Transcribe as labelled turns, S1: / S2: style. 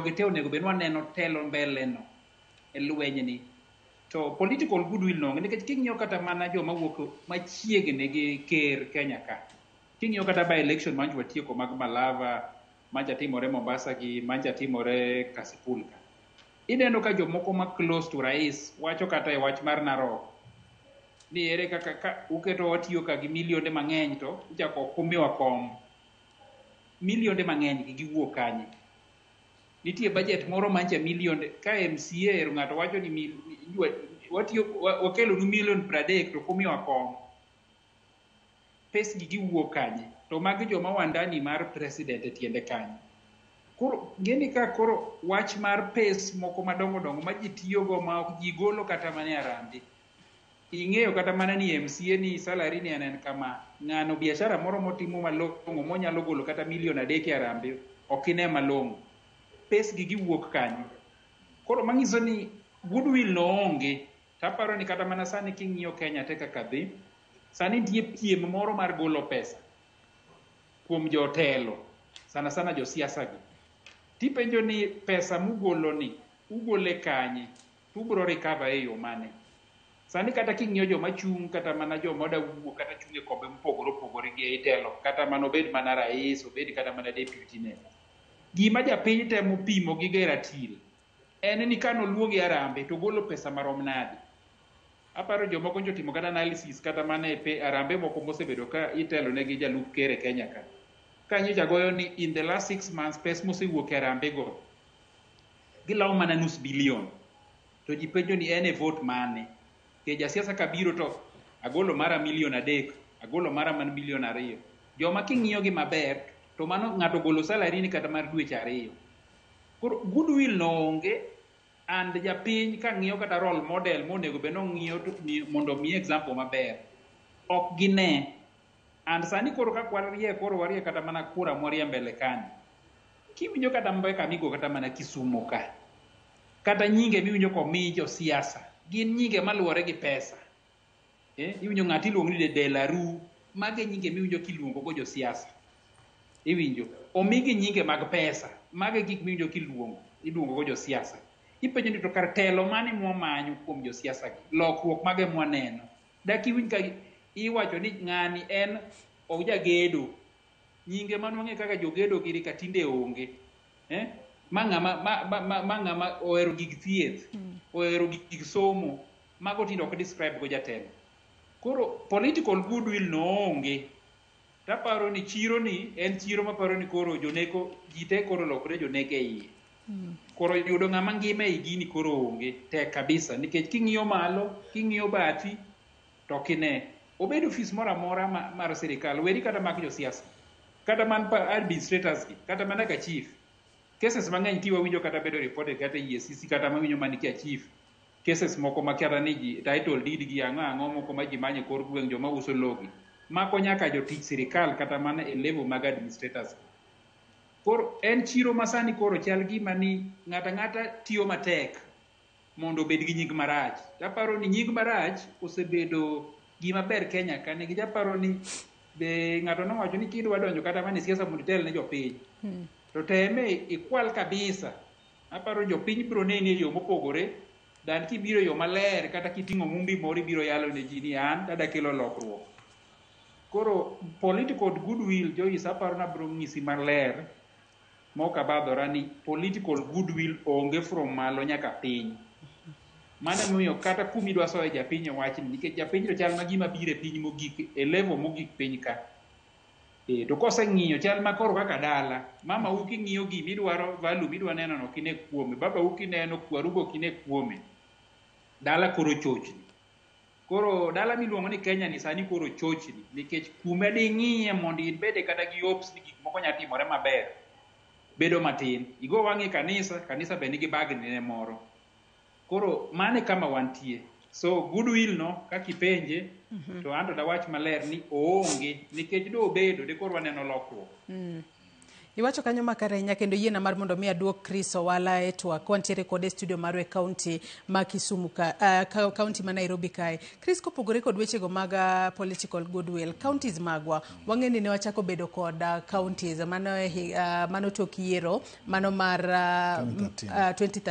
S1: jogi te onego bed waneno telo mbele no e lweny ni to political goodwill no nikech king'iyo kata mana joma wuok machiegni gi ker Kenya ka king'iyo kata by election manjo watieko mag Malava manja timore Mombasa gi manja timore Kasipul ka ineno ka jomoko ma close to rais wacho kata e wach mar Narok ni ere kaka ka uketo watiyo ka gi milionde mang'eny to ichako kumiwa kom milionde mang'eny gi giwuok kanye nitie budget moro mancha milionde ka MCA ng'ato wacho ni watiyo wakelo nu milion 30 to kumiwa kom pes gi giwuok kanye to magi joma wandani mar president e tiende kanye koro gini ka koro wach mar pes moko madongo dongo ma ji tiyogo ma ok ji golo kata mane arambi ing'eyo kata mana ni MCA ni salary ni en kama ng'ano biashara moro motimo malong'o monyalo golo kata milion 3 arambi ok ine malong'o pes gi giwuok kanye koro manyiso ni goodwill no onge taparo ni kata mana sani king'iyo Kenya te kaka dhi sani nitie piem moro mar golo pesa kuom jotelo sana sana josiasa gi tipenjo ni pesa mugolo ni ugole kanye tubro recover e yo mane sani kata king'iyo joma chung kata mana joma dawuok kata chung e kombe mopogore gi telo kata mana obed mana rais obed kata mana deputy ne gima japiny temo pimo gi geratil en ni kano luogi arambe to golo pesa marom nade aparo jomoko jotimo kata analysis kata mana e arambe moko mosebedo ka itelo ne gi jalup kere Kenya ka kanyo goyo ni in the last 6 months pes mosewuok e arambe go gilawo mana nus bilion to ji penjo ni en e vote mane ke jasiasa kabiro to agolo mara milion 3 agolo mara man milion 2 joma king'iyo gi maber to mano ng'ato golo salary ni kata mar dweche 2 koro goodwill no onge and japiny ka ng'iyo kata role model monego be no ng'iyo mondo mi example maber ok gine and sani koro ka warie kata mana kura morie mbele kani kiwinjo kata mbeka migo kata mana Kisumo ka kata nyinge miwinjo komi josiasa gin nyinge maluwore gi pesa iwinjo ng'ati iluongo ni Delaru mage nyinge miwinjo kiluongo go josiasa iwinjo omigi nyinge mag pesa mage gik miwinjo iluongo go josiasa ipenjo ni to kar telo mane mwamanyo kuom josiasa gi lokruok mage mwaneno dak iwinj ka iwacho ni ng'ani en ojagedo nyinge manwang'e kaka jogedo giri ka tinde onge mang'ama ohero gig thieth ohero gig somo mago tindo ok describe go jatelo koro political goodwill no onge taparo ni chiro ni en chiro maparo ni koro joneko jite koro lokore joneke iye koro yudo ng'ama ngima e gini koro onge tek kabisa nikech king'iyo malo king'iyo bati to kine obedo ofis moro amora mar sirikal weri kata mag josiasa kata man pa administrators gi kata mana ka chief cases mang'eny tiwa winjo kata bedo reported kata EACC kata mawinjo manikia chief cases moko makata ni ji title deed gi ang'o moko ma ji manye kor gweng' joma uso logi mako nyaka jotich sirikal kata mana e level mag administrators koro en chiro masani koro chal gima ni ng'ata tiyo matek mondo obed gi nying marach taparo ni nying marach osebedo gima ber Kenya ka ne gijaparo ni be ng'ato nowacho ni kidwa donjo kata mana siasa mondo itel ne jopiny to teme ikwal kabisa aparo jopiny biro neni e yo mopogore dan kibiro yo maler kata kiting'o mumbi moro ibiro yalo ne ji ni an tada kelo lokruok koro political goodwill Joyce aparo na biro ng'isi maler mokabadhora ni political goodwill onge from malo nyaka piny mana miyo kata kumidwa soe japiny wachni nikech japiny to chal magima bire piny mogik e level mogik piny ka to koseng'iyo chal makoro kaka dala mama u king'iyo gimidwaro value midwa neno no kine kuome baba u kineno kwarugo kine kuome dala koro chochni koro dala miluongo ni Kenya ni sani koro chochni nikech kume ding'iye mondo ibede kata gi hopes ni gik moko nyatimore maber bedo matin igo wang'e kanisa be nigi bagni ne moro koro mane kama wantie so goodwill no kakipenje to anto da wach maler ni oonge nikech do bedo de koro waneno lokruok
S2: Iwacho kanyo makarenya kendo yiena mar mondo mi aduok Chris Owala e twak wantiere kod studio marwe county ma Kisumu county ma Nairobi kae. Chris, kopogore kod wechego mag political goodwill, counties magwa wang'eni ne wachako bedo kod counties mano tok yiero mano mar 2013